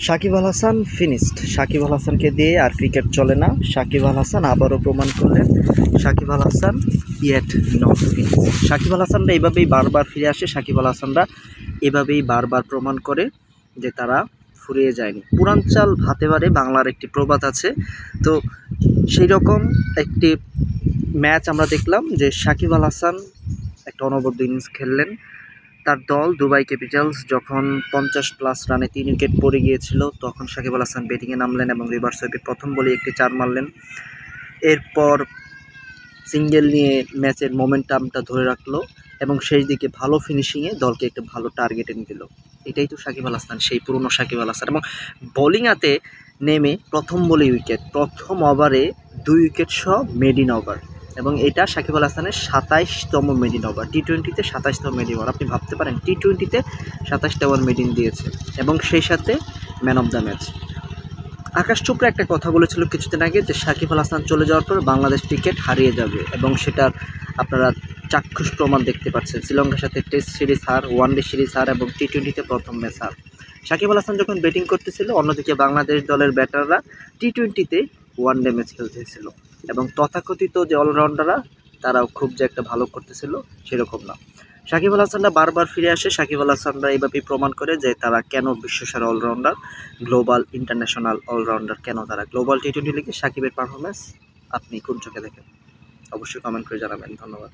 Shakib Al Hasan finished. Shakib আল হাসানকে দিয়ে আর cricket চলে না। সাকিব আল হাসান আবারও প্রমাণ করলেন Shakib Al Hasan yet not finished. Shakib Al হাসানরা এভাবেই বারবার ফিরে আসে। সাকিব আল হাসানরা এভাবেই বারবার প্রমাণ করে যে তারা ফুরিয়ে যায়নি। পুরান চাল ভাতে বাড়ে বাংলার একটি প্রবাদ আছে। তো সেই রকম একটি ম্যাচ আমরা দেখলাম যে সাকিব আল হাসান একটা অনবদ্য ইনিংস খেললেন। তার দল দুবাই ক্যাপিটালস যখন 50+ রানে 3 উইকেট পড়ে গিয়েছিল, তখন সাকিব আল হাসান ব্যাটিংয়ে নামলেন এবং রিভার্স সুইপে প্রথম বলে একটি 4 মারলেন। এরপর সিঙ্গেল নিয়ে ম্যাচের মোমেন্টামটা ধরে রাখলো এবং শেষ দিকে ভালো ফিনিশিংয়ে দলকে একটা ভালো টার্গেটে নিয়ে দিল। এটাই তো সাকিব আল হাসান, সেই পুরনো সাকিব আল হাসান। এবং বোলিংয়াতে নেমে প্রথম বলে উইকেট, প্রথম ওভারে 2 উইকেট সহ মেডিন ওভার, এবং এটা সাকিব আল হাসানের 27তম মেডিন ওভার। টি-20তে 27তম মেডিন ওভার। আপনি ভাবতে পারেন টি-20তে 27টা ওভার মেডিন দিয়েছে এবং সেই সাথে ম্যান অফ দ্য ম্যাচ। আকাশ চোপড়া একটা কথা বলেছিল কিছুদিন আগে যে সাকিব আল হাসান চলে যাওয়ার পর বাংলাদেশ ক্রিকেট হারিয়ে যাবে, এবং সেটার আপনারা চাক্ষুষ প্রমাণ দেখতে পাচ্ছেন। শ্রীলঙ্কার সাথে টেস্ট সিরিজ হার, ওয়ানডে সিরিজ হার এবং টি-20তে প্রথম ম্যাচ হার। সাকিব আল হাসান যখন ব্যাটিং করতেছিল, অন্যদিকে বাংলাদেশ দলের ব্যাটাররা টি-20তে ওয়ানডে ম্যাচ খেলতেছিল, এবং তথাকথিত যে অলরাউন্ডাররা তারাও খুব যে একটা ভালো করতেছিল সেরকম না। সাকিব আল হাসানরা বারবার ফিরে আসে। সাকিব আল হাসানরা এইভাবেই প্রমাণ করে যে তারা কেন বিশ্বসেরা অলরাউন্ডার, গ্লোবাল ইন্টারন্যাশনাল অলরাউন্ডার। কেন তারা গ্লোবাল টি-20 লিগে সাকিবের পারফরমেন্স আপনি কোন চোখে দেখেন? অবশ্যই কমেন্ট করে জানাবেন। ধন্যবাদ।